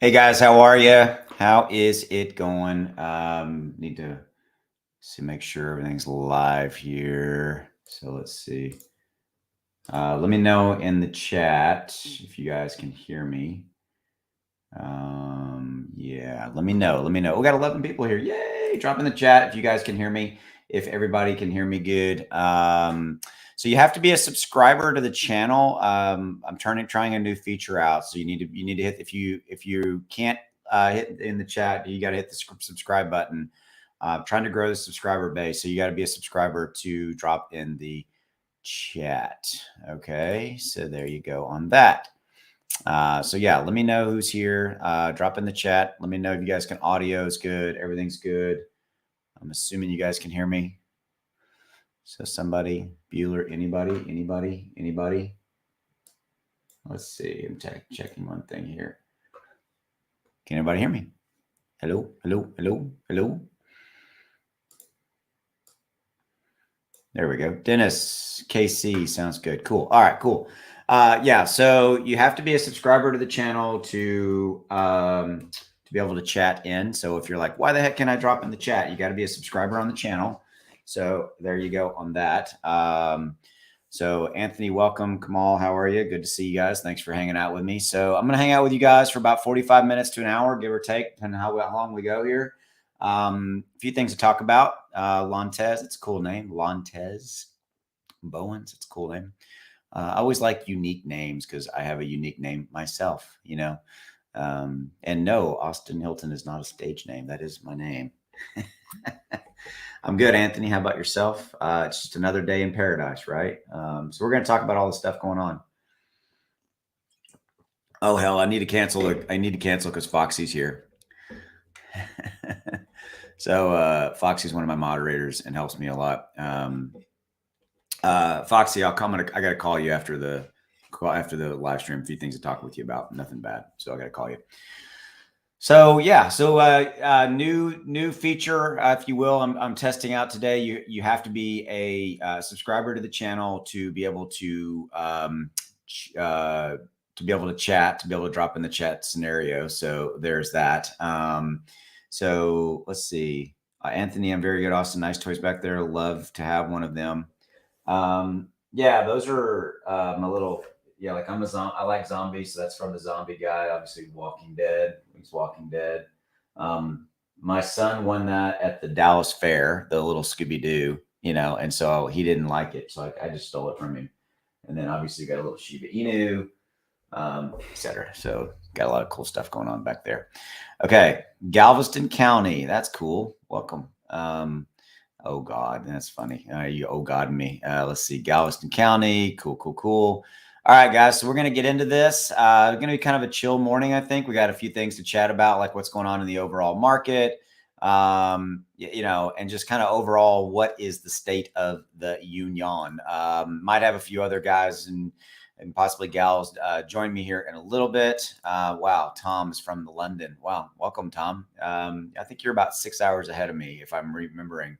Hey guys, how are you? How is it going? Need to make sure everything's live here. So let's see. Let me know in the chat if you guys can hear me. Yeah, let me know. Let me know. We got 11 people here. Yay! Drop in the chat if you guys can hear me. If everybody can hear me good. So you have to be a subscriber to the channel. I'm trying a new feature out. So you need to hit if you can't hit in the chat, you got to hit the subscribe button. Trying to grow the subscriber base. So you got to be a subscriber to drop in the chat. Okay, so there you go on that. So yeah, let me know who's here. Drop in the chat. Let me know if you guys can. Audio is good. Everything's good. I'm assuming you guys can hear me. So somebody, Bueller, anybody? Let's see. I'm checking one thing here. Can anybody hear me? Hello. There we go. Dennis, KC, sounds good. Cool. All right, cool. Yeah, so you have to be a subscriber to the channel to be able to chat in. So if you're like, why the heck can I drop in the chat? You got to be a subscriber on the channel. So there you go on that. So Anthony, welcome. Kamal, how are you? Good to see you guys. Thanks for hanging out with me. So I'm going to hang out with you guys for about 45 minutes to an hour, give or take, depending on how long we go here. A few things to talk about. Lontez, it's a cool name. Lontez Bowens, it's a cool name. I always like unique names because I have a unique name myself, you know. And no, Austin Hilton is not a stage name. That is my name. I'm good, Anthony. How about yourself? It's just another day in paradise, right? So we're going to talk about all the stuff going on. Oh hell, I need to cancel because Foxy's here. So Foxy's one of my moderators and helps me a lot. Foxy, I got to call you after the live stream. A few things to talk with you about. Nothing bad. So I got to call you. So yeah, new feature, if you will, I'm testing out today. You have to be a subscriber to the channel to be able to chat, to be able to drop in the chat scenario. So there's that. So let's see, Anthony, I'm very good. Austin, nice toys back there. Love to have one of them. Yeah, those are my little. Yeah, like I like zombies, so that's from the zombie guy. Obviously, Walking Dead. He's Walking Dead. My son won that at the Dallas Fair, the little Scooby Doo, you know, and so he didn't like it, so I just stole it from him. And then obviously got a little Shiba Inu, etc. So got a lot of cool stuff going on back there. Okay, Galveston County, that's cool. Welcome. Oh God, that's funny. You oh God me. Let's see, Galveston County. Cool. All right, guys. So we're gonna get into this. Going to be kind of a chill morning. I think we got a few things to chat about, like what's going on in the overall market. You know, and just kind of overall, what is the state of the union? Might have a few other guys and possibly gals join me here in a little bit. Wow, Tom's from London. Wow, welcome, Tom. I think you're about 6 hours ahead of me, if I'm remembering.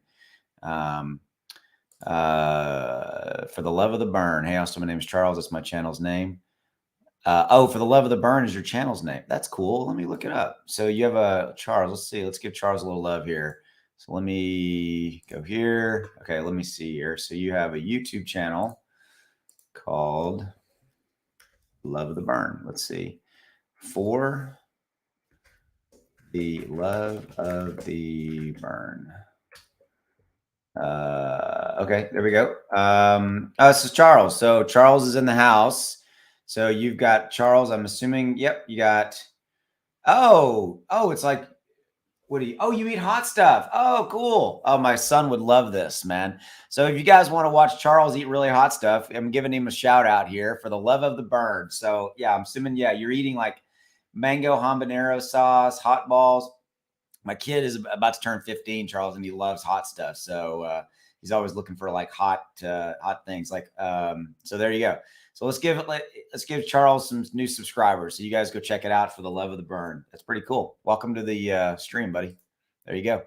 For the love of the burn. Hey, Austin, my name is Charles. That's my channel's name. For the love of the burn is your channel's name. That's cool. Let me look it up. So you have a Charles. Let's see. Let's give Charles a little love here. So let me go here. Okay, let me see here. So you have a YouTube channel called Love of the Burn. Let's see. For the love of the burn. Okay, there we go. This is Charles. So Charles is in the house. So you've got Charles. I'm assuming. Yep, you got. Oh, it's like, what do you? Oh, you eat hot stuff. Oh, cool. Oh, my son would love this, man. So if you guys want to watch Charles eat really hot stuff, I'm giving him a shout out here for the love of the burn. So yeah, I'm assuming you're eating like mango habanero sauce, hot balls. My kid is about to turn 15, Charles, and he loves hot stuff. So he's always looking for like hot things. Like so there you go. So let's give Charles some new subscribers. So you guys go check it out for the love of the burn. That's pretty cool. Welcome to the stream, buddy. There you go.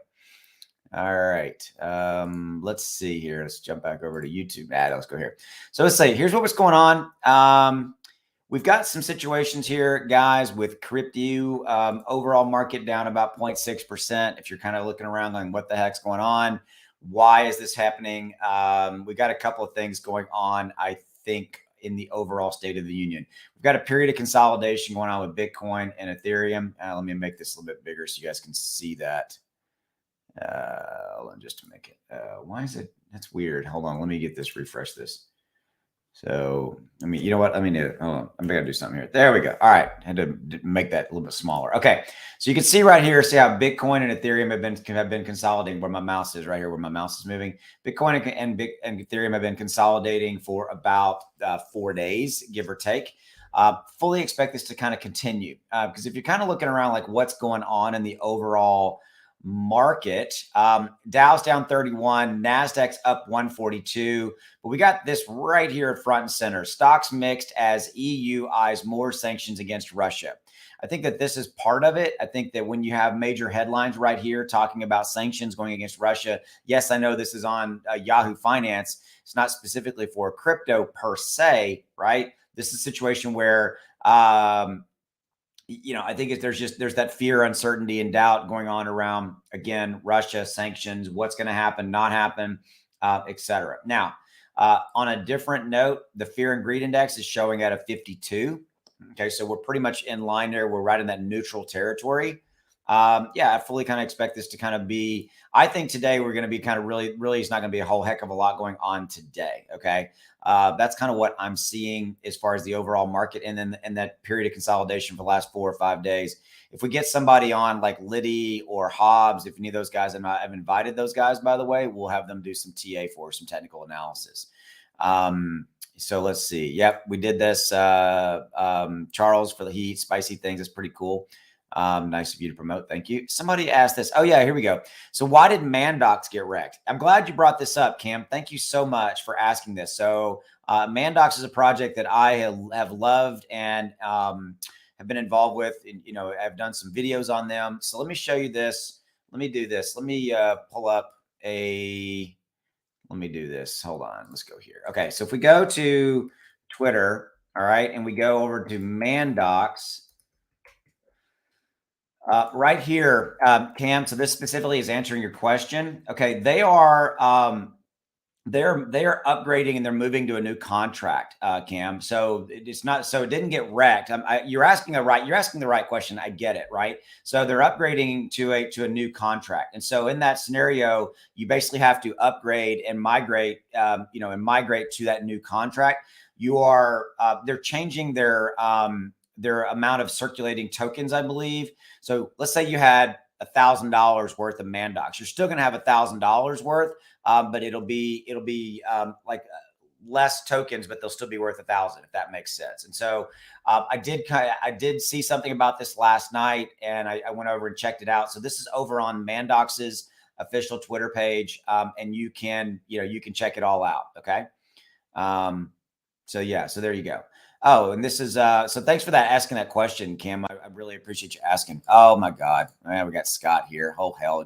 All right. Let's see here. Let's jump back over to YouTube. Let's go here. So let's say here's what was going on. we've got some situations here, guys, with crypto overall market down about 0.6%. If you're kind of looking around going, what the heck's going on? Why is this happening? We got a couple of things going on, I think, in the overall state of the union. We've got a period of consolidation going on with Bitcoin and Ethereum. Let me make this a little bit bigger so you guys can see that. Hold on, just to make it. Why is it? That's weird. Hold on. Let me get this, refresh this. So, I mean, you know what? Let me do it. Hold on. I'm going to do something here. There we go. All right. I had to make that a little bit smaller. Okay. So you can see right here, see how Bitcoin and Ethereum have been consolidating, where my mouse is right here, where my mouse is moving. Bitcoin and Ethereum have been consolidating for about 4 days, give or take. Fully expect this to kind of continue because if you're kind of looking around like what's going on in the overall market, Dow's down 31, Nasdaq's up 142, but we got this right here at front and center. Stocks mixed as EU eyes more sanctions against Russia. I think that this is part of it. I think that when you have major headlines right here talking about sanctions going against Russia, yes, I know this is on Yahoo Finance. It's not specifically for crypto per se, right? This is a situation where you know, I think there's that fear, uncertainty, and doubt going on around, again, Russia, sanctions, what's going to happen, not happen, et cetera. Now, on a different note, the fear and greed index is showing at a 52. Okay, so we're pretty much in line there. We're right in that neutral territory. Yeah, I fully kind of expect this to kind of be, I think today we're going to be kind of really, it's not going to be a whole heck of a lot going on today. Okay. That's kind of what I'm seeing as far as the overall market. And then in that period of consolidation for the last 4 or 5 days, if we get somebody on like Liddy or Hobbs, if any of those guys, I've invited those guys, by the way, we'll have them do some TA for some technical analysis. So let's see. Yep. We did this, Charles, for the heat, spicy things. It's pretty cool. Nice of you to promote. Thank you. Somebody asked this. Oh yeah, here we go. So why did Mandox get wrecked? I'm glad you brought this up, Cam. Thank you so much for asking this. So Mandox is a project that I have loved and have been involved with. And, you know, I've done some videos on them. So let me show you this. Let me do this. Let me pull up a, let me do this. Hold on. Let's go here. Okay. So if we go to Twitter, all right, and we go over to Mandox, right here, Cam. So this specifically is answering your question. Okay, they are they're upgrading and they're moving to a new contract, Cam. So it's not, so it didn't get wrecked. You're asking the right question. I get it, right? So they're upgrading to a new contract, and so in that scenario, you basically have to upgrade and migrate, migrate to that new contract. You are they're changing their amount of circulating tokens, I believe. So let's say you had $1,000 worth of Mandox. You're still going to have $1,000 worth, but it'll be like less tokens, but they'll still be worth 1,000, if that makes sense. And so I did see something about this last night, and I went over and checked it out. So this is over on Mandox's official Twitter page, and you can check it all out. Okay. So yeah, so there you go. Oh, and this is so thanks for asking that question, Cam. I really appreciate you asking. Oh my God, man, we got Scott here. Oh hell,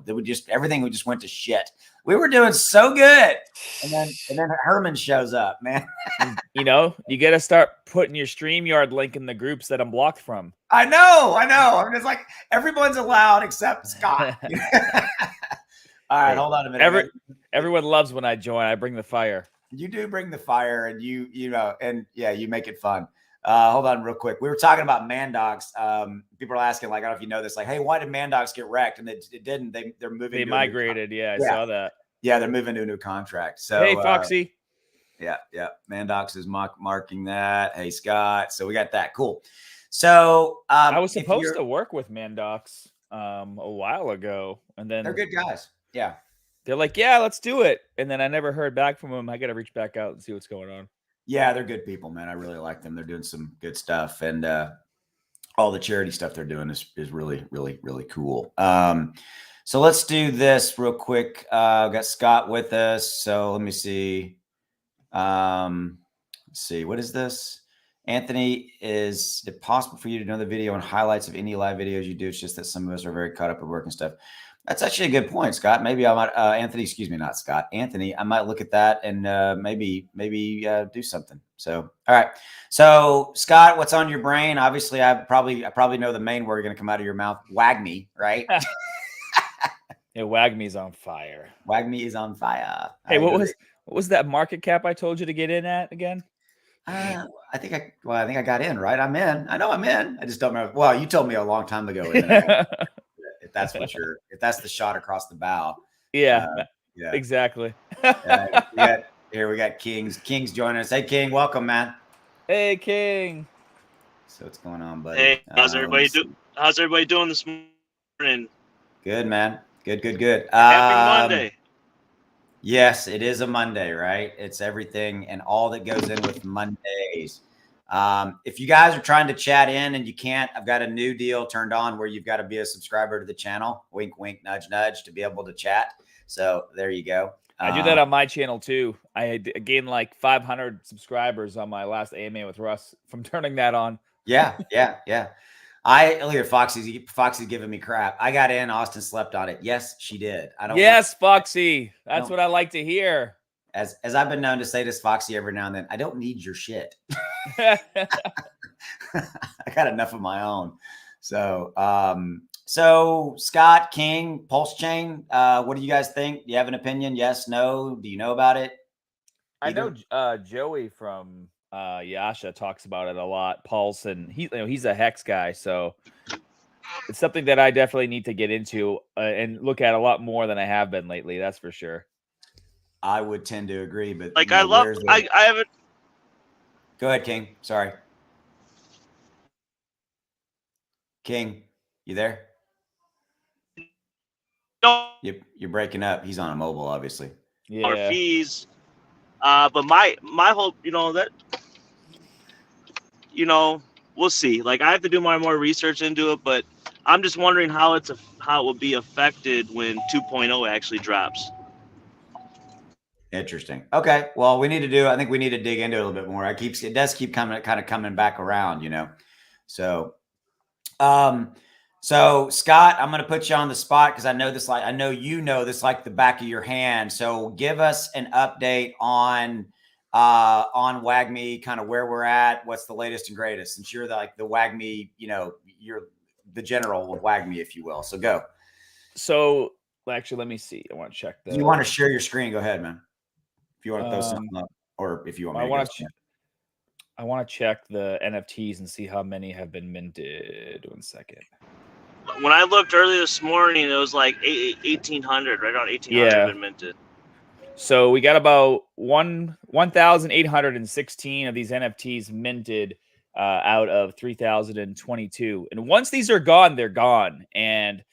everything just went to shit. We were doing so good, and then Herman shows up, man. You know, you got to start putting your StreamYard link in the groups that I'm blocked from. I know. I'm just like, everyone's allowed except Scott. All right, hold on a minute. Everyone loves when I join. I bring the fire. You do bring the fire, and you make it fun. Hold on real quick. We were talking about Mandox. People are asking, like, I don't know if you know this, like, hey, why did Mandox get wrecked? And it didn't. They're moving. They migrated. I saw that. Yeah, they're moving to a new contract. So hey, Foxy. Yeah. Mandox is marking that. Hey, Scott. So we got that. Cool. So I was supposed to work with Mandox a while ago, and then they're good guys. Yeah. They're like, yeah, let's do it. And then I never heard back from them. I got to reach back out and see what's going on. Yeah, they're good people, man. I really like them. They're doing some good stuff. And all the charity stuff they're doing is really, really, really cool. So let's do this real quick. I've got Scott with us. So let me see. Let's see. What is this? Anthony, is it possible for you to know the video and highlights of any live videos you do? It's just that some of us are very caught up with work and stuff. That's actually a good point, Scott. Maybe I might, Anthony, excuse me, not Scott. Anthony, I might look at that and maybe do something. So, all right. So, Scott, what's on your brain? Obviously, I probably know the main word going to come out of your mouth. WAGMI, right? Yeah, WAGMI's on fire. WAGMI is on fire. Hey, what was that market cap I told you to get in at again? I think I got in, right? I'm in. I know I'm in. I just don't remember. Well, you told me a long time ago. And then if that's the shot across the bow. Yeah, Yeah, exactly. we got Kings. King's joining us. Hey, King, welcome, man. Hey, King. So what's going on, buddy? Hey, how's everybody doing this morning? Good, man. Good. Happy Monday. Yes, it is a Monday, right? It's everything and all that goes in with Mondays. If you guys are trying to chat in and you can't, I've got a new deal turned on where you've got to be a subscriber to the channel. Wink, wink, nudge, nudge to be able to chat. So there you go. I do that on my channel too. I gained like 500 subscribers on my last AMA with Russ from turning that on. Yeah. Look at Foxy's giving me crap. I got in. Austin slept on it. Yes, she did. Yes, Foxy. That's what I like to hear. As I've been known to say to Foxy every now and then, I don't need your shit. I got enough of my own. So, Scott, King, Pulse Chain, what do you guys think? Do you have an opinion? Yes, no? Do you know about it? Either? I know Joey from Yasha talks about it a lot. Pulse, and he's a Hex guy, so it's something that I definitely need to get into and look at a lot more than I have been lately. That's for sure. I would tend to agree, but like I haven't. Go ahead, King. Sorry, King, you there? No, you're breaking up. He's on a mobile, obviously. Yeah. Our fees, but my whole, we'll see. Like I have to do more research into it, but I'm just wondering how it will be affected when 2.0 actually drops. Interesting. Okay. Well, I think we need to dig into it a little bit more. It does keep coming back around, So, so Scott, I'm going to put you on the spot because I know this like the back of your hand. So give us an update on WAGMI, kind of where we're at, what's the latest and greatest, since you're the WAGMI, you're the general of WAGMI, if you will. So go. So actually, let me see. I want to check you want to share your screen? Go ahead, man. If you want to throw something up, or if you want me I want to check the NFTs and see how many have been minted. 1 second. When I looked early this morning, it was like 1,800, right around 1,800 have been minted. So we got about 1,816 of these NFTs minted out of 3,022. And once these are gone, they're gone. And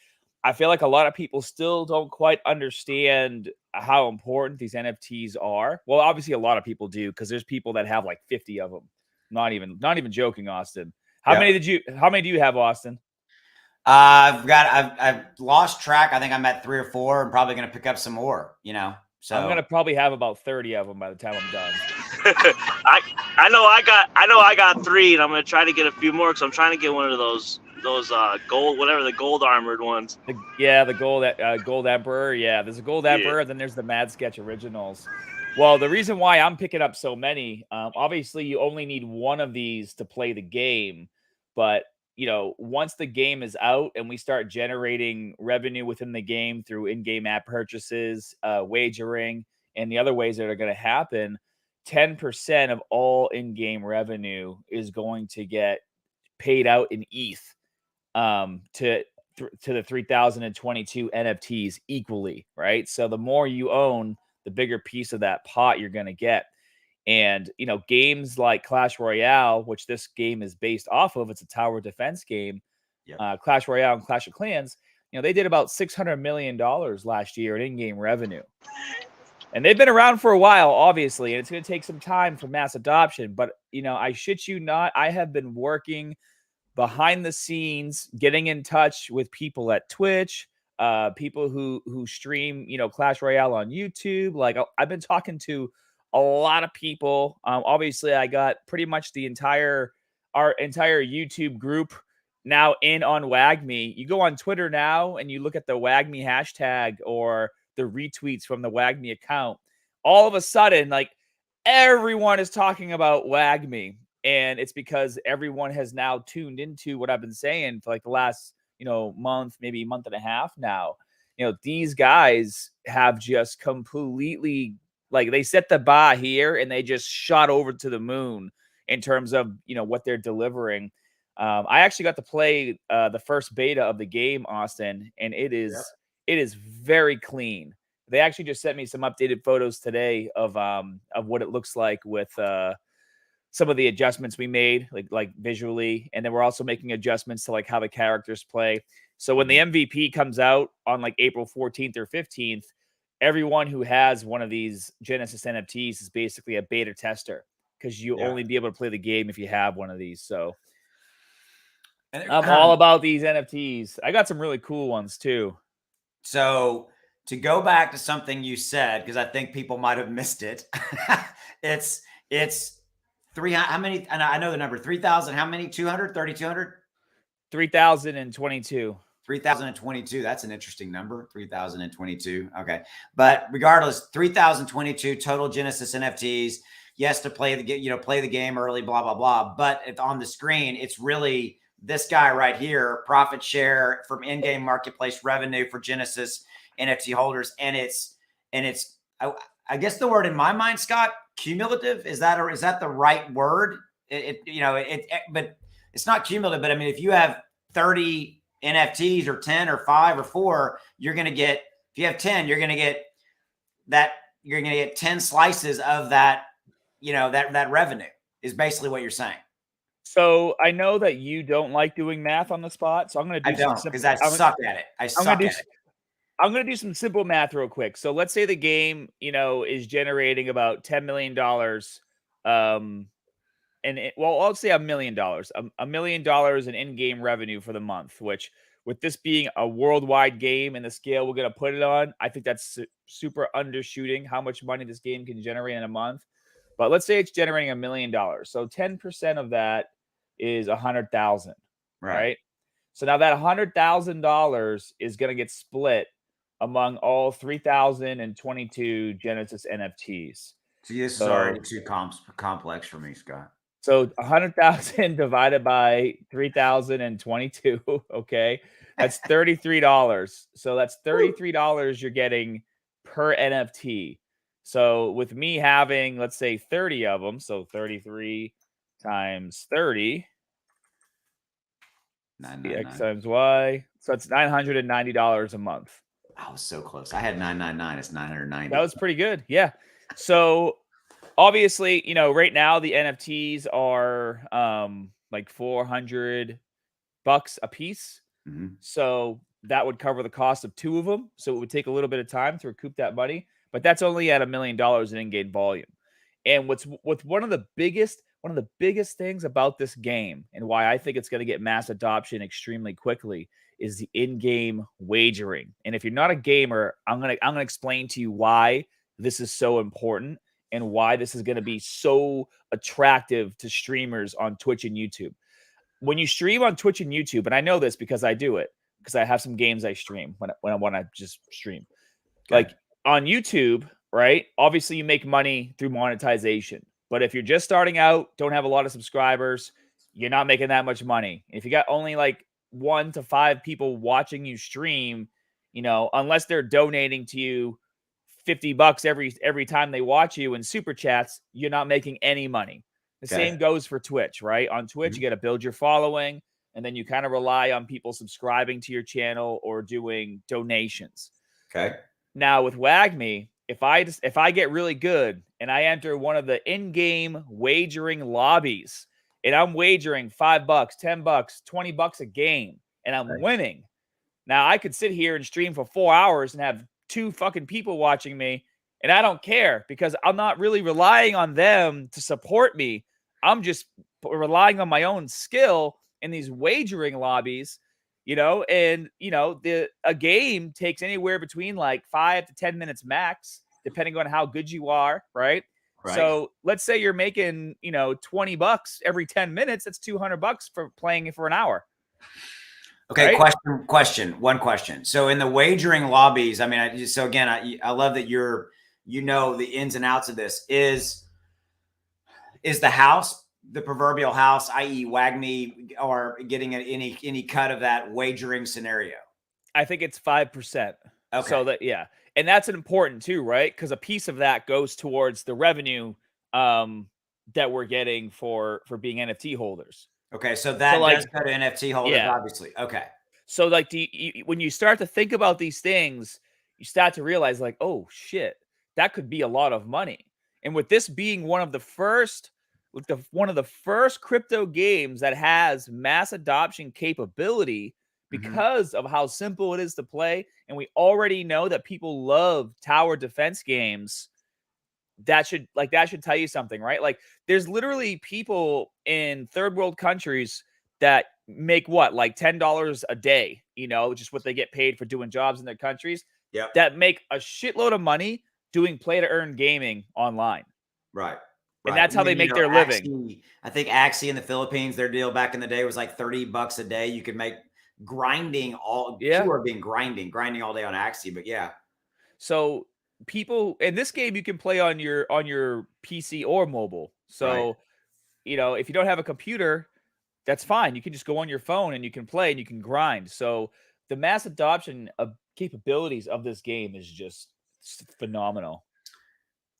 I feel like a lot of people still don't quite understand how important these NFTs are. Well, obviously a lot of people do, because there's people that have like 50 of them. Not even joking, Austin. How many do you have, Austin? I've lost track. I think I'm at 3 or 4. I'm probably going to pick up some more, So I'm going to probably have about 30 of them by the time I'm done. I know I got 3, and I'm going to try to get a few more because I'm trying to get one of those gold, whatever, the gold armored ones. The gold emperor. Yeah, there's a gold emperor, and then there's the Mad Sketch originals. Well, the reason why I'm picking up so many, obviously you only need one of these to play the game, but once the game is out and we start generating revenue within the game through in-game app purchases, wagering, and the other ways that are going to happen, 10% of all in-game revenue is going to get paid out in ETH to the 3,022 NFTs equally, right? So the more you own, the bigger piece of that pot you're going to get. And, games like Clash Royale, which this game is based off of, it's a tower defense game. Yep. Clash Royale and Clash of Clans, they did about $600 million last year in in-game revenue. And they've been around for a while, obviously, and it's going to take some time for mass adoption. But, I shit you not, I have been working behind the scenes, getting in touch with people at Twitch, people who stream, Clash Royale on YouTube. Like, I've been talking to a lot of people. Obviously, I got pretty much our entire YouTube group now in on WAGMI. You go on Twitter now and you look at the WAGMI hashtag or the retweets from the WAGMI account. All of a sudden, like everyone is talking about WAGMI, and it's because everyone has now tuned into what I've been saying for like the last, month, maybe month and a half now. These guys have just completely, like, they set the bar here and they just shot over to the moon in terms of, what they're delivering. I actually got to play the first beta of the game, Austin, and it is very clean. They actually just sent me some updated photos today of what it looks like with some of the adjustments we made, like visually, and then we're also making adjustments to like how the characters play. So when the MVP comes out on like April 14th or 15th, everyone who has one of these Genesis NFTs is basically a beta tester, because you only be able to play the game if you have one of these. So I'm all about these NFTs. I got some really cool ones too. So to go back to something you said, because I think people might have missed it, it's three. How many? And I know the number 3,000. How many? 200, 3,200, 3,022. 3,022. That's an interesting number. 3,022. Okay. But regardless, 3,022 total Genesis NFTs. Yes, to play the game early, blah, blah, blah. But on the screen, it's really this guy right here, profit share from in-game marketplace revenue for Genesis NFT holders. And it's I guess the word in my mind, Scott, cumulative. Is that the right word? But it's not cumulative. But I mean, if you have 30 NFTs or 10 or 5 or 4, you're going to get, if you have 10, you're going to get 10 slices of that, that revenue is basically what you're saying. So I know that you don't like doing math on the spot, so I'm going to do because I suck at it. I'm going to do some simple math real quick. So let's say the game, is generating about $10 million. I'll say $1 million, $1 million in in-game revenue for the month, which with this being a worldwide game and the scale we're going to put it on, I think that's super undershooting how much money this game can generate in a month. But let's say it's generating $1 million. So 10% of that is 100,000, right? So now that $100,000 is going to get split among all 3,022 Genesis NFTs. See, this is already too complex for me, Scott. So 100,000 divided by 3,022. Okay. That's $33. So that's $33 you're getting per NFT. So with me having, let's say 30 of them, so 33 times 30, X times Y. So it's $990 a month. I was so close. I had 999. It's 990. That was pretty good. Yeah. So obviously, right now the NFTs are like $400 a piece. Mm-hmm. So that would cover the cost of 2 of them. So it would take a little bit of time to recoup that money, but that's only at $1 million in in-game volume. And what's one of the biggest things about this game and why I think it's going to get mass adoption extremely quickly is the in-game wagering. And if you're not a gamer, I'm going to explain to you why this is so important and why this is going to be so attractive to streamers on Twitch and YouTube. When you stream on Twitch and YouTube, and I know this because I do it, because I have some games I stream when I want to just stream. Okay. Like on YouTube, right? Obviously, you make money through monetization. But if you're just starting out, don't have a lot of subscribers, you're not making that much money. If you got only like 1 to 5 people watching you stream, unless they're donating to you $50 every time they watch you in super chats, you're not making any money. The same goes for Twitch, right? On Twitch, you got to build your following, and then you kind of rely on people subscribing to your channel or doing donations. Okay. Now with WAGMI, if I get really good and I enter one of the in-game wagering lobbies and I'm wagering $5, $10, $20 a game and I'm winning, now I could sit here and stream for 4 hours and have 2 fucking people watching me, and I don't care because I'm not really relying on them to support me. I'm just relying on my own skill in these wagering lobbies, and a game takes anywhere between like 5 to 10 minutes max, depending on how good you are, right? So let's say you're making, $20 every 10 minutes. That's $200 for playing for an hour. Okay. Right? One question. So in the wagering lobbies, I mean, I love that the ins and outs of this. is the house, the proverbial house, i.e. WAGMI, or getting any cut of that wagering scenario? I think it's 5%. Okay. So that, yeah. And that's important too, right? Because a piece of that goes towards the revenue that we're getting for being NFT holders. Okay. So that does go to NFT holders, obviously. Okay. So like when you start to think about these things, you start to realize like, oh shit, that could be a lot of money. And with this being one of the first crypto games that has mass adoption capability because of how simple it is to play, and we already know that people love tower defense games, that should tell you something, right? Like there's literally people in third world countries that make what, like $10 a day, just what they get paid for doing jobs in their countries. Yeah. That make a shitload of money doing play to earn gaming online. Right. And that's how they make their living. I think Axie in the Philippines, their deal back in the day was like $30 a day. You could make grinding people are being grinding all day on Axie, but yeah. So people in this game, you can play on your PC or mobile. So, if you don't have a computer, that's fine. You can just go on your phone and you can play and you can grind. So the mass adoption of capabilities of this game is just phenomenal.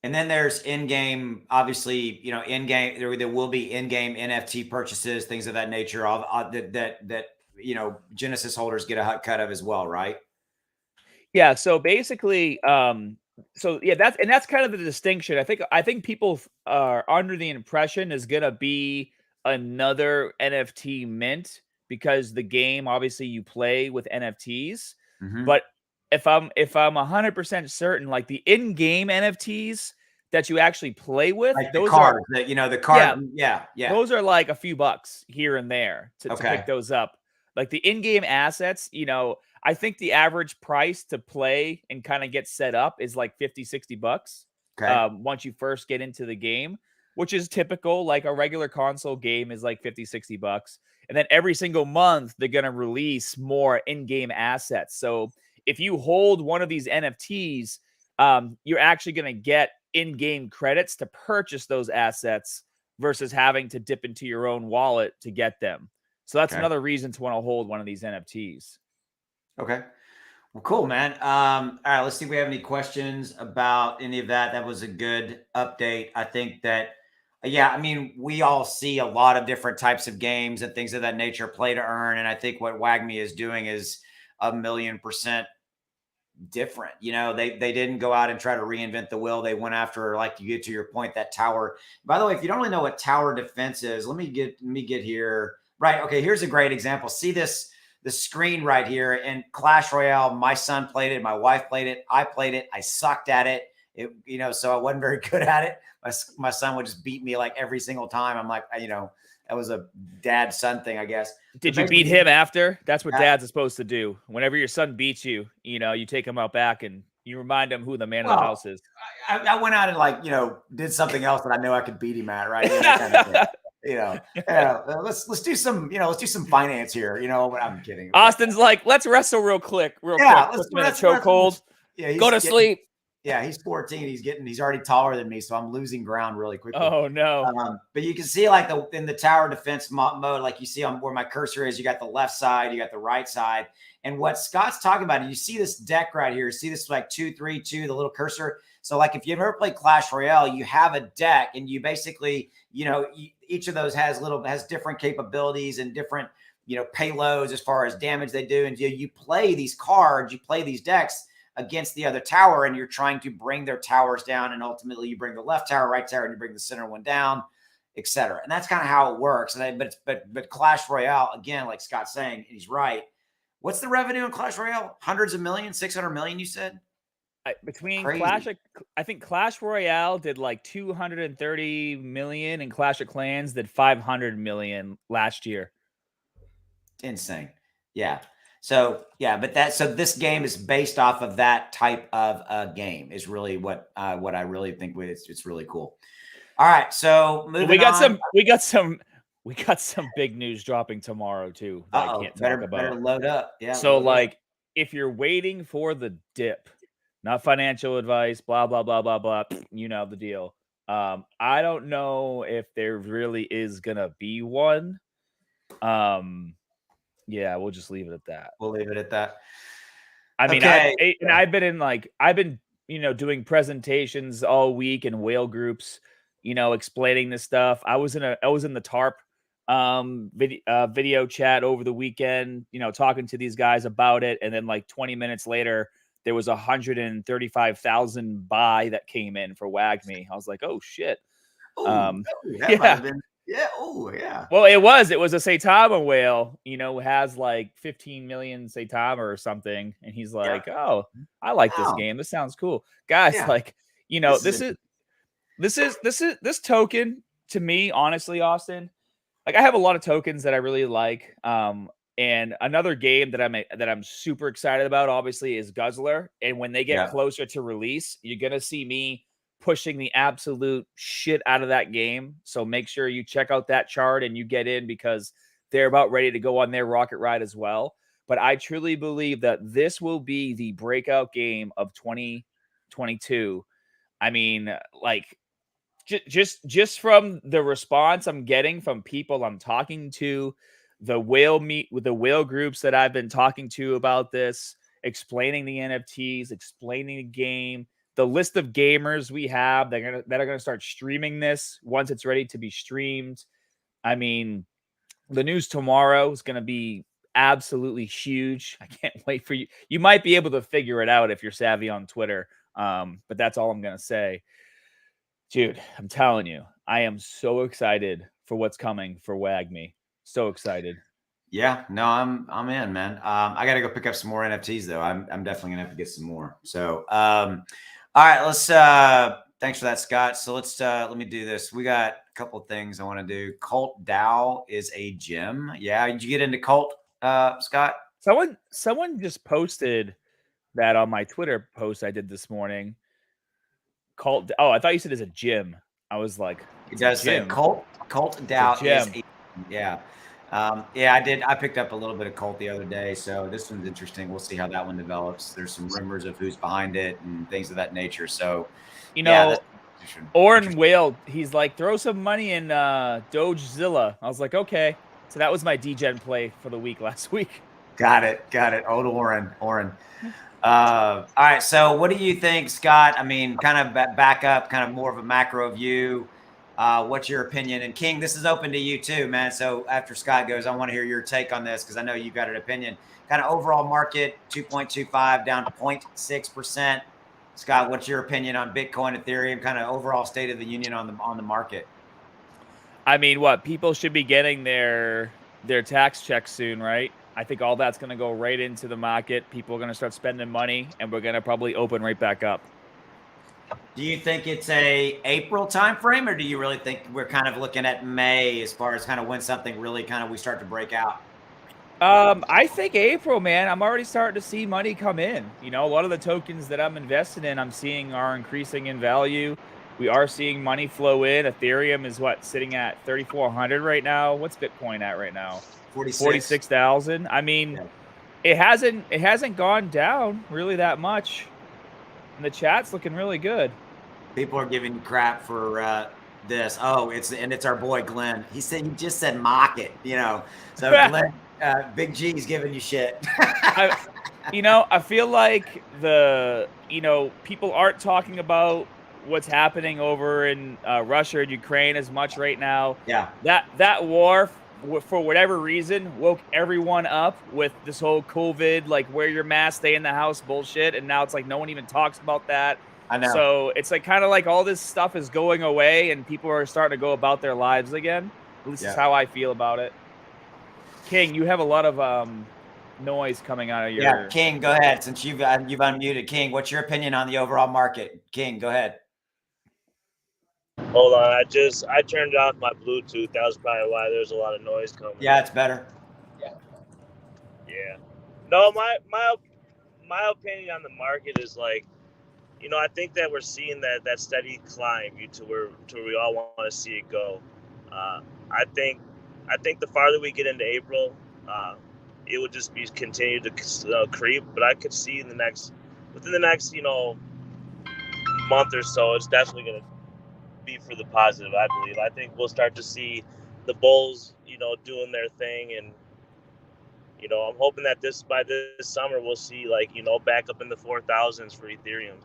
And then there's in-game, obviously, in-game, there will be in-game NFT purchases, things of that nature, that Genesis holders get a cut of as well, right? Yeah. So basically, that's kind of the distinction. I think people are under the impression is gonna be another NFT mint, because the game, obviously you play with NFTs, but if I'm 100% certain, like the in-game NFTs that you actually play with, like those the cards, are the card, yeah. Those are like a few bucks here and there to pick those up. Like the in-game assets, I think the average price to play and kind of get set up is like $50-$60. Once you first get into the game, which is typical. Like a regular console game is like $50-$60. And then every single month, they're going to release more in-game assets. So if you hold one of these NFTs, you're actually going to get in-game credits to purchase those assets versus having to dip into your own wallet to get them. So that's another reason to want to hold one of these NFTs. Okay. Well, cool, man. All right, let's see if we have any questions about any of that. That was a good update. I think that, we all see a lot of different types of games and things of that nature, play to earn. And I think what WAGMI is doing is 1,000,000% different. They didn't go out and try to reinvent the wheel. They went after, like you get to your point, that tower. By the way, if you don't really know what tower defense is, let me get here. Right. Okay. Here's a great example. See the screen right here in Clash Royale. My son played it. My wife played it. I played it. I sucked at it. So I wasn't very good at it. My son would just beat me like every single time. I'm like, that was a dad-son thing, I guess. Did you beat him after? That's what dads are supposed to do. Whenever your son beats you, you take him out back and you remind him who the man of the house is. I went out and did something else that I know I could beat him at, right? That kind of thing. Let's do some finance here. I'm kidding. Austin's like, let's wrestle real quick. Put him in a chokehold. Yeah, go to sleep. Yeah, he's 14. He's already taller than me, so I'm losing ground really quickly. Oh no! But you can see like in the tower defense mode, like you see on where my cursor is, you got the left side, you got the right side, and what Scott's talking about, and you see this deck right here. See this like 2-3-2, the little cursor. So like if you've ever played Clash Royale, you have a deck, and you basically, each of those has different capabilities and different payloads as far as damage they do, and you play these cards, you play these decks against the other tower, and you're trying to bring their towers down, and ultimately you bring the left tower, right tower, and you bring the center one down, etc. And that's kind of how it works. But Clash Royale, again, like Scott's saying, and he's right. What's the revenue in Clash Royale? Hundreds of millions, 600 million, you said? Between Crazy. I think Clash Royale did like 230 million, and Clash of Clans did 500 million last year. Insane. Yeah. So this game is based off of that type of a game is really what I really think it's really cool. All right, so we got some big news dropping tomorrow too. That I can't talk about. Better load up. Yeah. So if you're waiting for the dip, not financial advice, blah blah blah blah blah, you know the deal. I don't know if there really is gonna be one. Yeah, we'll just leave it at that. We'll leave it at that. I mean, Okay. I've been doing presentations all week in whale groups, explaining this stuff. I was in the TARP video chat over the weekend, talking to these guys about it, and then like 20 minutes later, there was 135,000 buy that came in for WAGMI. I was like, oh shit. That Yeah. might have been, yeah. Oh, yeah. Well, it was a Saitama whale, has like 15 million Saitama or something. And he's like, oh, I like this game. This sounds cool. Guys, like, this token to me, honestly, Austin, like I have a lot of tokens that I really like. And another game that I'm super excited about, obviously, is Guzzler. And when they get closer to release, you're gonna see me pushing the absolute shit out of that game. So make sure you check out that chart and you get in, because they're about ready to go on their rocket ride as well. But I truly believe that this will be the breakout game of 2022. I mean, like, just from the response I'm getting from people I'm talking to, the whale groups that I've been talking to about this, explaining the NFTs, explaining the game, the list of gamers we have that are gonna start streaming this once it's ready to be streamed. I mean, the news tomorrow is gonna be absolutely huge. I can't wait for you. You might be able to figure it out if you're savvy on Twitter. But that's all I'm gonna say. Dude, I'm telling you, I am so excited for what's coming for WAGMI. So excited. Yeah, no, I'm in, man. I got to go pick up some more NFTs though. I'm definitely gonna have to get some more. So, all right, let's. Thanks for that, Scott. So let me do this. We got a couple of things I want to do. Cult DAO is a gem. Yeah, did you get into Cult, Scott? Someone just posted that on my Twitter post I did this morning. Cult. Oh, I thought you said it's a gym. I was like, it does say Cult DAO is a, yeah. Yeah, I did. I picked up a little bit of Cult the other day, so this one's interesting. We'll see how that one develops. There's some rumors of who's behind it and things of that nature. So, Oren Whale, he's like, throw some money in Dogezilla. I was like, okay. So that was my DGen play for the week last week. Got it. Old Oren. All right. So what do you think, Scott? I mean, kind of back up, kind of more of a macro view. What's your opinion? And King, this is open to you too, man. So after Scott goes, I want to hear your take on this, because I know you've got an opinion. Kind of overall market, 2.25 down 0.6%. Scott, what's your opinion on Bitcoin, Ethereum, kind of overall state of the union on the market? I mean, what, people should be getting their tax checks soon, right? I think all that's going to go right into the market. People are going to start spending money, and we're going to probably open right back up. Do you think it's a April timeframe, or do you really think we're kind of looking at May as far as kind of when something really kind of we start to break out? I think April, man. I'm already starting to see money come in. A lot of the tokens that I'm invested in, I'm seeing are increasing in value. We are seeing money flow in. Ethereum is sitting at 3,400 right now. What's Bitcoin at right now? 46,000. I mean, it hasn't gone down really that much. And the chat's looking really good. People are giving crap for this. Oh, it's our boy Glenn. He just said mock it, So Glenn, Big G's giving you shit. I feel like people aren't talking about what's happening over in Russia and Ukraine as much right now. Yeah. That war, for whatever reason, woke everyone up with this whole COVID, like, wear your mask, stay in the house bullshit. And now it's like no one even talks about that. I know. So it's like kind of like all this stuff is going away and people are starting to go about their lives again. At least is how I feel about it. King, you have a lot of noise coming out of your... Yeah, King, go ahead. Since you've unmuted. King, what's your opinion on the overall market? King, go ahead. Hold on, I turned off my Bluetooth. That was probably why there's a lot of noise coming. Yeah, it's better. Yeah. No, my opinion on the market is like, I think that we're seeing that steady climb to where we all want to see it go. I think the farther we get into April, it would just be continue to creep. But I could see within the next month or so, it's definitely gonna be for the positive. I believe. I think we'll start to see the bulls, doing their thing, and I'm hoping that by this summer we'll see back up in the 4,000s for Ethereum.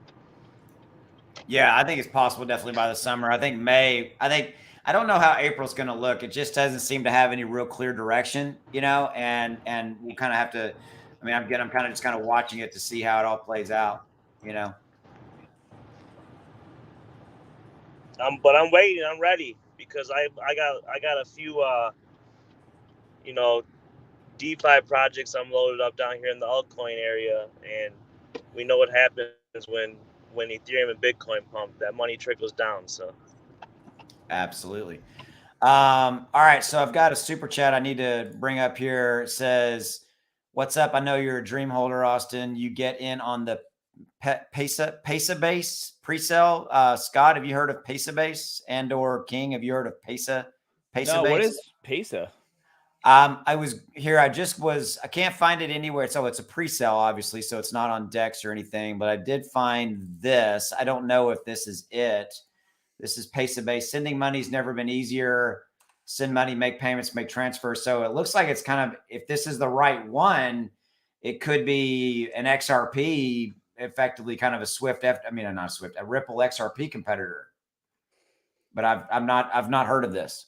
Yeah, I think it's possible definitely by the summer. I think May. I don't know how April's going to look. It just doesn't seem to have any real clear direction, and we'll kind of have to. I mean, I'm kind of just kind of watching it to see how it all plays out, But I'm waiting. I'm ready because I got a few DeFi projects I'm loaded up down here in the altcoin area, and we know what happens when Ethereum and Bitcoin pump. That money trickles down. So absolutely. All right, so I've got a super chat I need to bring up here. It says, "What's up? I know you're a dream holder, Austin. You get in on the Pesa base pre-sale. Scott, have you heard of Pesa base? And or King, have you heard of Pesa base? What is Pesa? I was here. I can't find it anywhere. So it's a pre-sale, obviously. So it's not on Dex or anything, but I did find this. I don't know if this is it. This is Pesa base. Sending money's never been easier. Send money, make payments, make transfers. So it looks like it's kind of, if this is the right one, it could be an XRP, effectively kind of a Ripple XRP competitor. But I've not heard of this.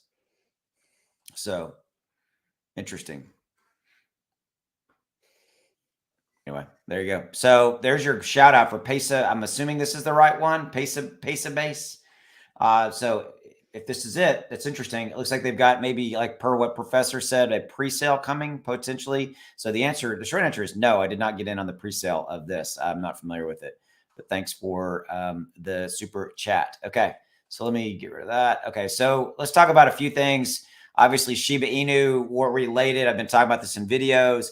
So interesting. Anyway, there you go. So there's your shout out for Pesa. I'm assuming this is the right one. Pesa base. So if this is it, that's interesting. It looks like they've got maybe, like per what Professor said, a pre-sale coming potentially. So the short answer is no, I did not get in on the pre-sale of this. I'm not familiar with it, but thanks for the super chat. Okay. So let me get rid of that. Okay. So let's talk about a few things. Obviously Shiba Inu war related. I've been talking about this in videos.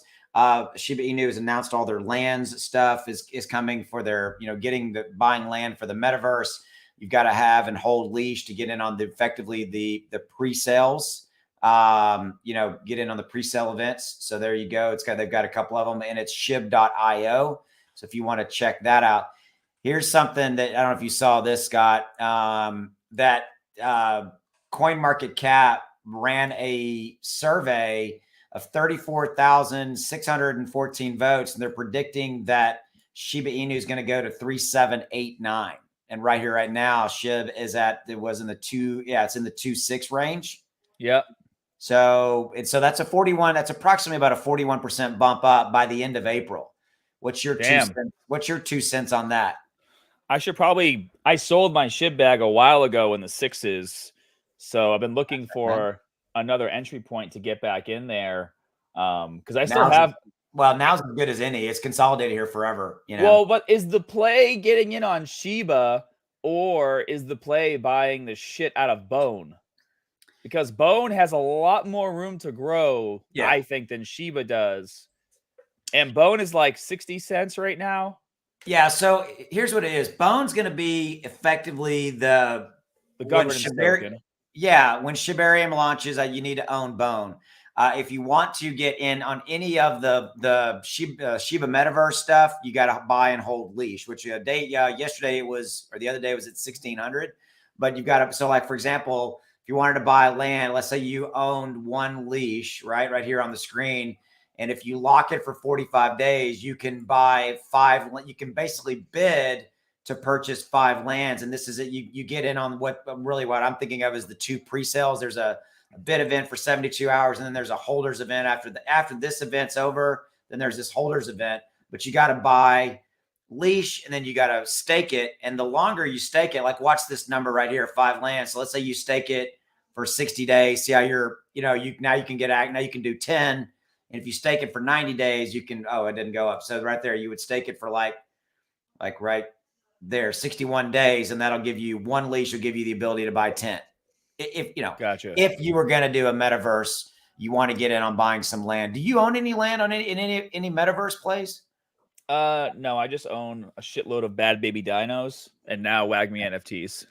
Shiba Inu has announced all their lands stuff is coming for their, buying land for the metaverse. You've got to have and hold leash to get in on effectively the pre-sales, get in on the pre-sale events. So there you go. They've got a couple of them, and it's shib.io. So if you want to check that out, here's something that I don't know if you saw this, Scott, that CoinMarketCap ran a survey of 34,614 votes, and they're predicting that Shiba Inu is going to go to 3,789. And right here, right now, SHIB is it's in the 2.6 range. Yep. So that's that's approximately about a 41% bump up by the end of April. What's your 2 cents? What's your 2 cents on that? I sold my SHIB bag a while ago in the 6s. So I've been looking for another entry point to get back in there. Because I still have. Well, now's as good as any. It's consolidated here forever. Well, but is the play getting in on Shiba, or is the play buying the shit out of Bone? Because Bone has a lot more room to grow, I think, than Shiba does. And Bone is like 60 cents right now. Yeah, so here's what it is. Bone's going to be effectively the governance token. Yeah, when Shibarium launches, you need to own Bone. If you want to get in on any of the Shiba Metaverse stuff, you got to buy and hold leash, which yesterday or the other day was at 1,600. But you've got to, so like, for example, if you wanted to buy land, let's say you owned one leash, right here on the screen. And if you lock it for 45 days, you can buy you can basically bid to purchase 5 lands. And this is it. You get in on what I'm thinking of as the 2 pre-sales. There's a bid event for 72 hours. And then there's a holders event after this event's over. Then there's this holders event, but you got to buy leash and then you got to stake it. And the longer you stake it, like watch this number right here, 5 lands. So let's say you stake it for 60 days. See how you can do 10. And if you stake it for 90 days, you can, it didn't go up. So right there, you would stake it for like right there, 61 days. And that'll give you 1 leash will give you the ability to buy 10. Gotcha. If you were going to do a metaverse, you want to get in on buying some land. Do you own any land on any metaverse plays? No, I just own a shitload of Bad Baby Dinos and now WAGMI NFTs.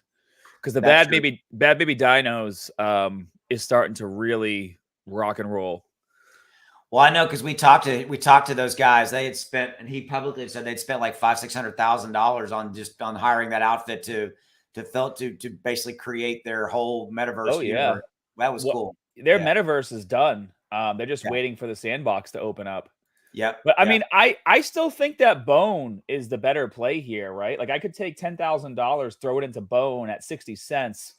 Because the Bad Baby Dinos is starting to really rock and roll. Well, I know because we talked to those guys. They had spent, and he publicly said they'd spent like $500,000-$600,000 on hiring that outfit to to basically create their whole metaverse Oh, yeah. universe. That was cool. Their Yeah. metaverse is done. They're just Yeah. waiting for the sandbox to open up. Yep. But I Yep. mean, I still think that Bone is the better play here, right? Like I could take $10,000, throw it into Bone at 60 cents,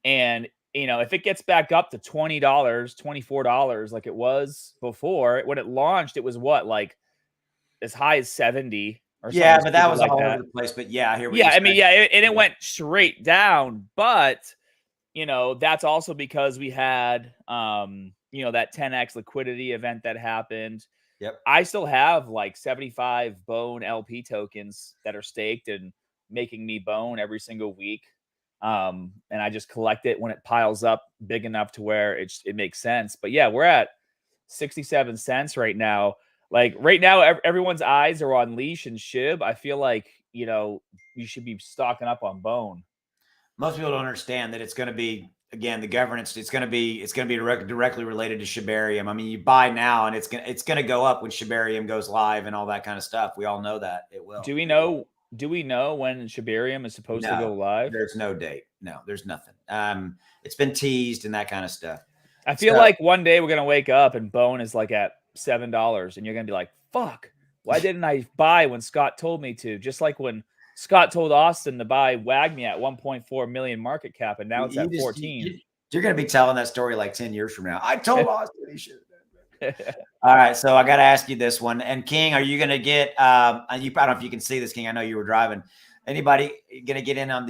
and if it gets back up to $20, $24 like it was before, when it launched, it was what, like as high as 70 or Yeah, something but that stupid was like all that. over the place. But yeah, I hear what Yeah, you're I mean, saying. yeah, and it Yeah. went straight down, but that's also because we had that 10x liquidity event that happened. Yep. I still have like 75 Bone LP tokens that are staked and making me Bone every single week. And I just collect it when it piles up big enough to where it makes sense. But yeah, we're at 67 cents right now. Like right now, everyone's eyes are on Leash and Shib. I feel like, you should be stocking up on Bone. Most people don't understand that it's going to be, again, the governance. It's going to be directly related to Shibarium. I mean, you buy now, and it's going to go up when Shibarium goes live and all that kind of stuff. We all know that it will. Do we know when Shibarium is supposed to go live? There's no date. No, there's nothing. It's been teased and that kind of stuff. I feel like one day we're gonna wake up and Bone is like at $7, and you're gonna be like, "Fuck! Why didn't I buy when Scott told me to?" Just like when Scott told Austin to buy WAGMI at 1.4 million market cap, and now it's at 14. You're going to be telling that story like 10 years from now. I told Austin he should. All right, so I got to ask you this one. And King, are you going to get? I don't know if you can see this, King. I know you were driving. Anybody going to get in on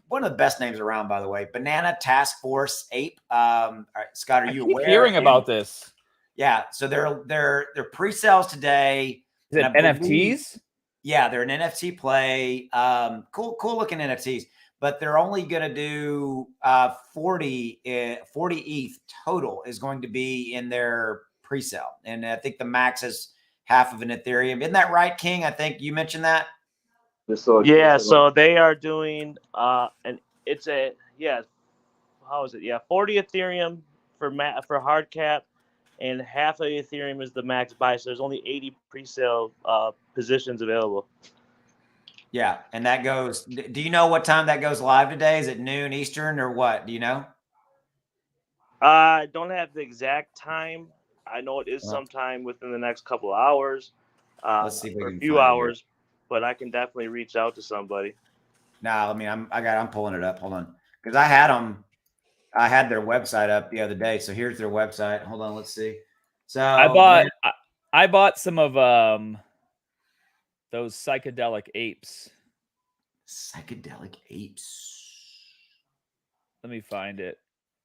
one of the best names around, by the way, Banana Task Force Ape? All right, Scott, are you aware? Hearing about this? Yeah, so they're pre-sales today. Is it NFTs? Yeah, they're an NFT play. Cool looking NFTs, but they're only going to do 40 ETH total is going to be in their pre-sale. And I think the max is half of an Ethereum. Isn't that right, King? I think you mentioned that. Yeah, so they are doing and it's how is it? Yeah, 40 Ethereum for hard cap, and half of Ethereum is the max buy. So there's only 80 pre-sale positions available. Yeah, and that goes. Do you know what time that goes live today? Is it noon Eastern or what? Do you know? I don't have the exact time. I know it is sometime within the next couple of hours. Let's see if we for can a few find it hours, but I can definitely reach out to somebody. Nah, I mean, I'm pulling it up. Hold on, because I had their website up the other day. So here's their website. Hold on, let's see. So I bought some of those psychedelic apes. Psychedelic apes. Let me find it.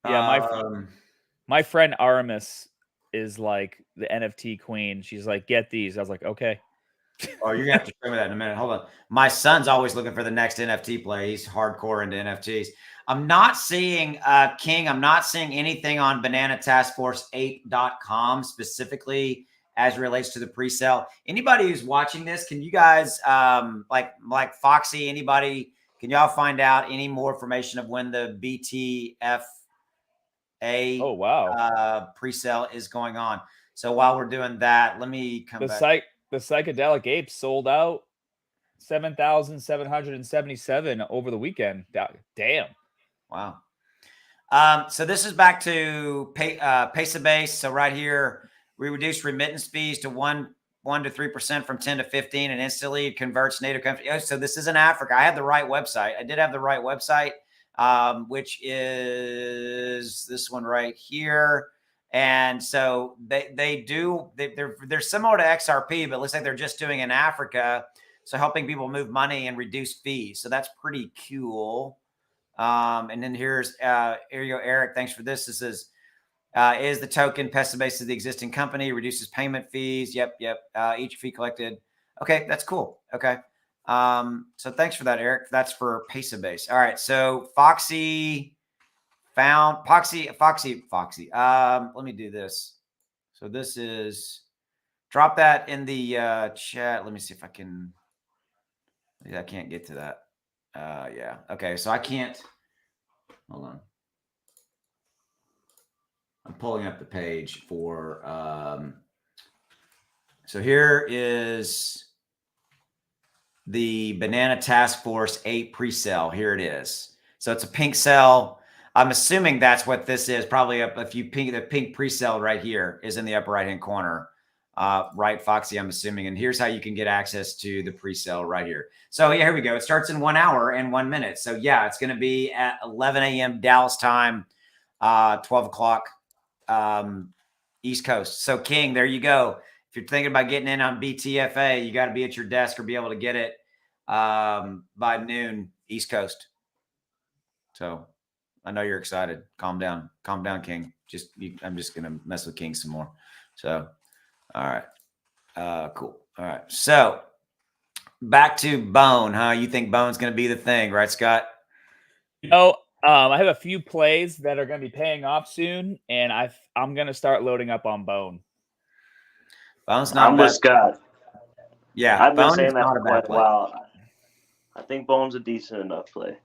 Yeah, my friend Aramis is like the NFT queen. She's like, get these. I was like, okay. Oh, you're gonna have to show me that in a minute. Hold on. My son's always looking for the next NFT play. He's hardcore into NFTs. I'm not seeing King. I'm not seeing anything on bananataskforce8.com specifically as relates to the pre-sale. Anybody who's watching this, can you guys like Foxy? Anybody? Can y'all find out any more information of when the BTFA pre-sale is going on? So while we're doing that, let me come back. The psychedelic apes sold out 7,777 over the weekend. Damn. Wow. So this is back to Pesabase. So right here, we reduced remittance fees to 1 to 3% from 10 to 15, and instantly it converts native country. Oh, so this is in Africa. I had the right website. I did have the right website, which is this one right here. And so they're similar to XRP, but it looks like they're just doing in Africa. So helping people move money and reduce fees. So that's pretty cool. And then here you go, Eric. Thanks for this. This is the token Pesabase is the existing company, reduces payment fees. Yep. Each fee collected. Okay, that's cool. Okay. So thanks for that, Eric. That's for Pesabase. All right. So Foxy. Foxy. Let me do this. So this is drop that in the chat. Let me see if I can. I can't get to that. Yeah. Okay. So I can't. Hold on. I'm pulling up the page for. So here is. the Banana Task Force 8 pre-sale. Here it is. So it's a pink cell. I'm assuming that's what this is. Probably if you ping the pink pre-sale right here is in the upper right-hand corner. Right, Foxy, I'm assuming. And here's how you can get access to the pre-sale right here. So yeah, here we go. It starts in 1 hour and 1 minute. So yeah, it's going to be at 11 a.m. Dallas time, 12 o'clock East Coast. So King, there you go. If you're thinking about getting in on BTFA, you got to be at your desk or be able to get it by noon East Coast. So I know you're excited. Calm down, King. I'm just gonna mess with King some more. So, all right, cool. All right, so back to Bone. Huh? You think Bone's gonna be the thing, right, Scott? I have a few plays that are going to be paying off soon, and I'm going to start loading up on Bone. Bone's not. I'm with Scott. Yeah, I've been Bone saying is that not for a quite bad a play. while. I think Bone's a decent enough play.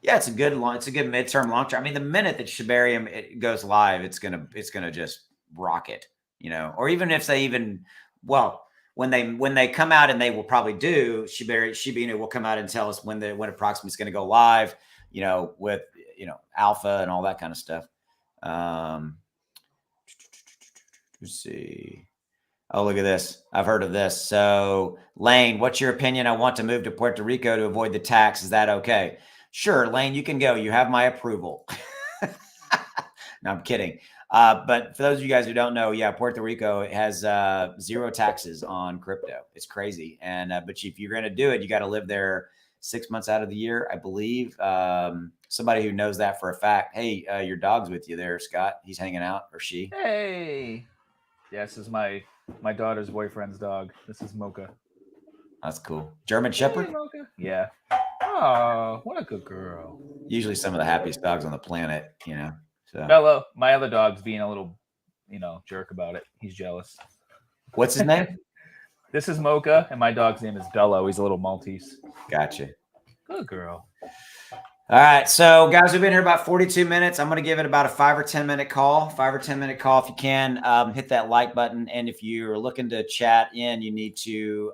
Yeah, it's a good midterm long term. I mean, the minute that Shibarium it goes live, it's gonna just rocket, Or even if they when they come out, and they will probably do, Shiba Inu will come out and tell us when approximately is going to go live, with alpha and all that kind of stuff. Let's see. Oh, look at this. I've heard of this. So, Lane, what's your opinion? I want to move to Puerto Rico to avoid the tax. Is that okay? Sure, Lane, you can go. You have my approval. No, I'm kidding. But for those of you guys who don't know, yeah, Puerto Rico has zero taxes on crypto. It's crazy. And but if you're going to do it, you got to live there 6 months out of the year, I believe. Somebody who knows that for a fact. Hey, your dog's with you there, Scott. He's hanging out, or she. Hey. Yeah, this is my daughter's boyfriend's dog. This is Mocha. That's cool. German Shepherd? Hey, Mocha. Yeah. Oh, what a good girl. Usually some of the happiest dogs on the planet, So Bello, my other dog's being a little, jerk about it. He's jealous. What's his name? This is Mocha, and my dog's name is Bello. He's a little Maltese. Gotcha. Good girl. All right, so guys, we've been here about 42 minutes. I'm going to give it about a 5 or 10 minute call. 5 or 10 minute call. If you can, hit that like button. And if you're looking to chat in, you need to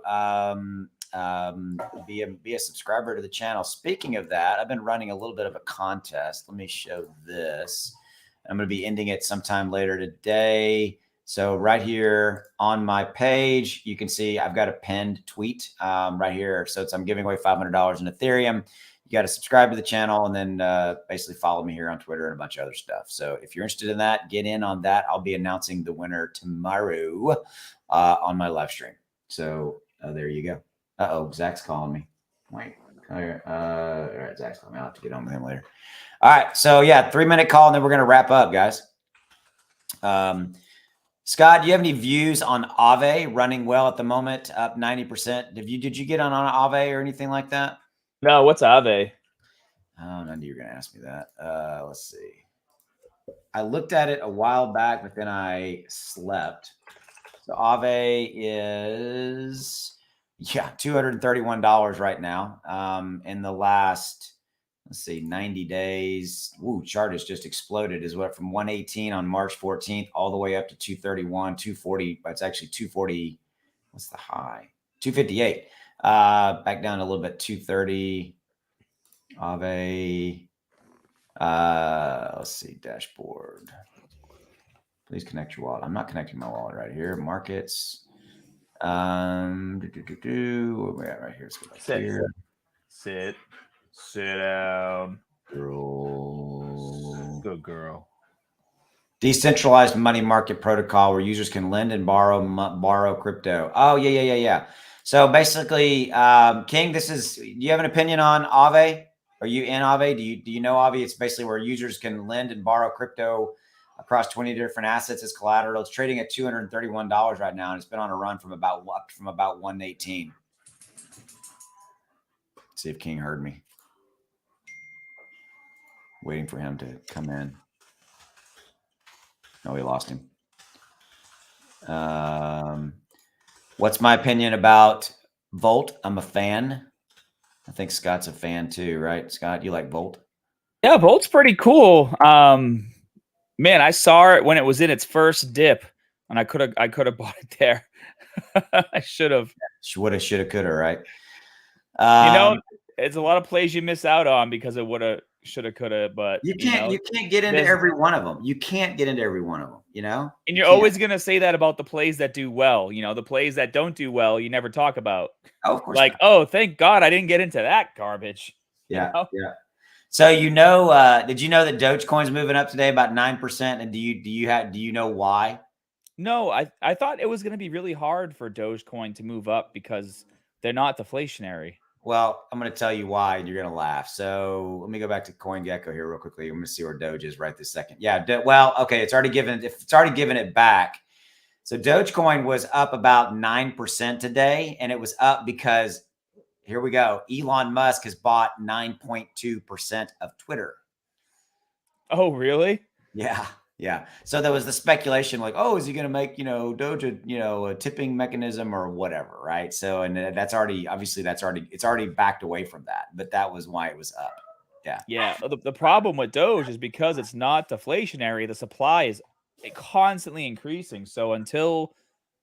be a subscriber to the channel. Speaking of that, I've been running a little bit of a contest. Let me show this. I'm going to be ending it sometime later today. So right here on my page, you can see I've got a pinned tweet right here. So I'm giving away $500 in Ethereum. You got to subscribe to the channel and then basically follow me here on Twitter and a bunch of other stuff. So if you're interested in that, get in on that. I'll be announcing the winner tomorrow on my live stream. So there you go. Uh-oh, Zach's calling me. Wait. All right, Zach's calling me. I'll have to get on with him later. All right. So yeah, 3 minute call, and then we're going to wrap up, guys. Scott, do you have any views on Aave running well at the moment, up 90%? Did you get on Aave or anything like that? No, what's Aave? Oh, I knew you were going to ask me that. Let's see. I looked at it a while back, but then I slept. So Aave is, $231 right now. In the last, 90 days. Ooh, chart has just exploded. Is what from 118 on March 14th all the way up to 231, 240. It's actually 240. What's the high? 258. Back down a little bit, 230. Aave. Let's see, dashboard. Please connect your wallet. I'm not connecting my wallet right here. Markets. Where are we at right here? Let's go back here. Sit down. Girl. Good girl. Decentralized money market protocol where users can lend and borrow crypto. Oh, yeah. So basically, King, do you have an opinion on Aave? Are you in Aave? Do you know Aave? It's basically where users can lend and borrow crypto across 20 different assets as collateral. It's trading at $231 right now, and it's been on a run from about 118. Let's see if King heard me. Waiting for him to come in. No, we lost him. What's my opinion about Volt? I'm a fan. I think Scott's a fan too, right? Scott, you like Volt? Yeah, Volt's pretty cool. Man, I saw it when it was in its first dip, and I could have bought it there. I should have. Shoulda, coulda, right? It's a lot of plays you miss out on because it woulda, shoulda, coulda, but you can't get into every one of them. You can't get into every one of them, And you're always going to say that about the plays that do well. The plays that don't do well, you never talk about. Oh, of course like, not. oh, thank God I didn't get into that garbage. Yeah. Yeah. So, did you know that Dogecoin's moving up today about 9%? And do you know why? No, I thought it was going to be really hard for Dogecoin to move up because they're not deflationary. Well, I'm going to tell you why. You're going to laugh. So let me go back to CoinGecko here real quickly. I'm going to see where Doge is right this second. Yeah. Well, okay. It's already given it back. So Dogecoin was up about 9% today, and it was up because here we go. Elon Musk has bought 9.2% of Twitter. Oh, really? Yeah. Yeah. So there was the speculation like, oh, is he going to make, Doge, a tipping mechanism or whatever. Right. So, and it's already backed away from that, but that was why it was up. Yeah. Yeah. The problem with Doge is because it's not deflationary, the supply is constantly increasing. So until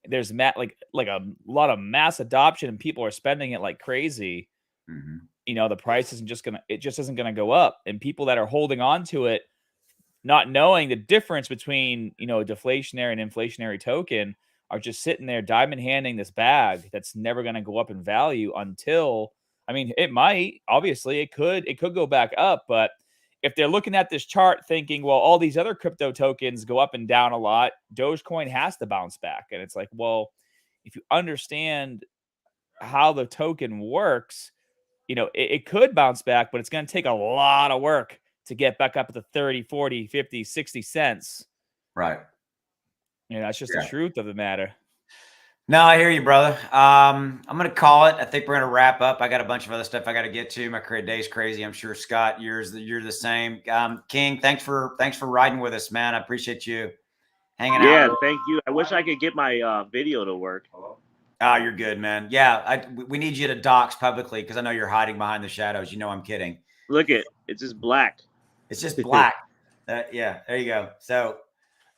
there's like a lot of mass adoption and people are spending it like crazy, the price isn't going to go up. And people that are holding on to it, not knowing the difference between, a deflationary and inflationary token, are just sitting there diamond handing this bag that's never going to go up in value until, it might, obviously it could go back up. But if they're looking at this chart thinking, well, all these other crypto tokens go up and down a lot, Dogecoin has to bounce back. And it's like, well, if you understand how the token works, it could bounce back, but it's going to take a lot of work to get back up to 30, 40, 50, 60 cents. Right. That's just the truth of the matter. No, I hear you, brother. I'm going to call it. I think we're going to wrap up. I got a bunch of other stuff I got to get to. My day's crazy. I'm sure, Scott, you're the same. King, thanks for riding with us, man. I appreciate you hanging out. Yeah, thank you. I wish I could get my video to work. Oh, you're good, man. Yeah, we need you to dox publicly because I know you're hiding behind the shadows. I'm kidding. Look it's just black. It's just black. Yeah, there you go. So,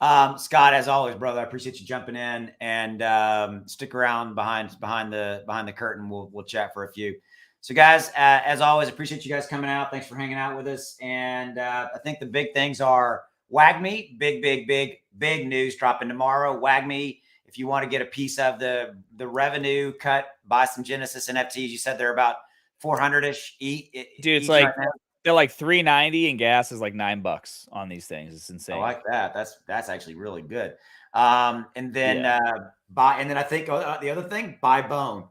Scott, as always, brother, I appreciate you jumping in and stick around behind the curtain. We'll chat for a few. So, guys, as always, appreciate you guys coming out. Thanks for hanging out with us. And I think the big things are WAGMI, big news dropping tomorrow. WAGMI, if you want to get a piece of the revenue cut, buy some Genesis NFTs. You said they're about 400-ish. Dude, it's like right they're like $3.90 and gas is like $9 on these things. It's insane. I like that. That's actually really good. And then I think the other thing, buy bone.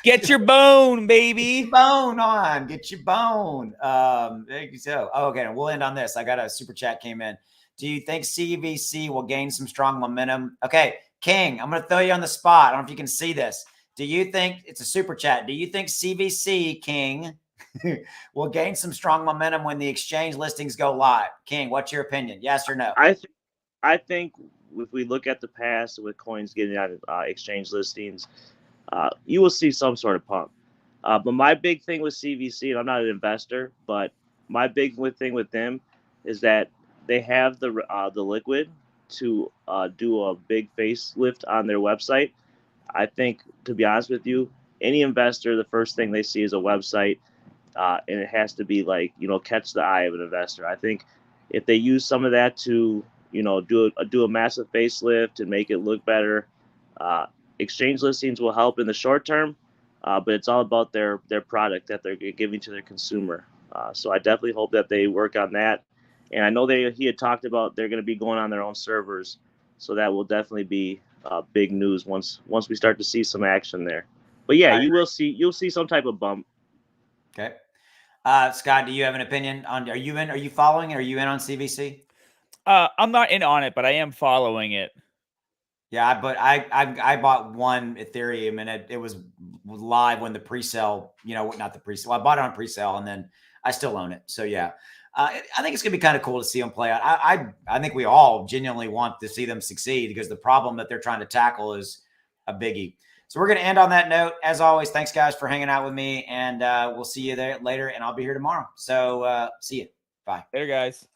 Get your bone, baby. Get your bone. There you go. Oh, okay. And we'll end on this. I got a super chat came in. Do you think CVC will gain some strong momentum? Okay, King, I'm going to throw you on the spot. I don't know if you can see this. Do you think it's a super chat? Do you think CVC, King, will gain some strong momentum when the exchange listings go live? King, what's your opinion? Yes or no? I think if we look at the past with coins getting out of exchange listings, you will see some sort of pump. But my big thing with CVC, and I'm not an investor, but my big thing with them is that they have the liquid to do a big facelift on their website. I think, to be honest with you, any investor, the first thing they see is a website, and it has to be like, catch the eye of an investor. I think if they use some of that to, do a massive facelift and make it look better, exchange listings will help in the short term, but it's all about their product that they're giving to their consumer. So I definitely hope that they work on that. And I know he had talked about they're going to be going on their own servers, so that will definitely be big news once we start to see some action there. But yeah, you'll see some type of bump. Okay, Scott, do you have an opinion on? Are you following it? Are you in on CVC? I'm not in on it, but I am following it. Yeah, but I bought one Ethereum and it was live when the pre-sale, not the pre-sale. I bought it on pre-sale and then I still own it. So yeah. I think it's going to be kind of cool to see them play out. I think we all genuinely want to see them succeed because the problem that they're trying to tackle is a biggie. So we're going to end on that note. As always, thanks, guys, for hanging out with me. And we'll see you there later, and I'll be here tomorrow. So see you. Bye. Later, guys.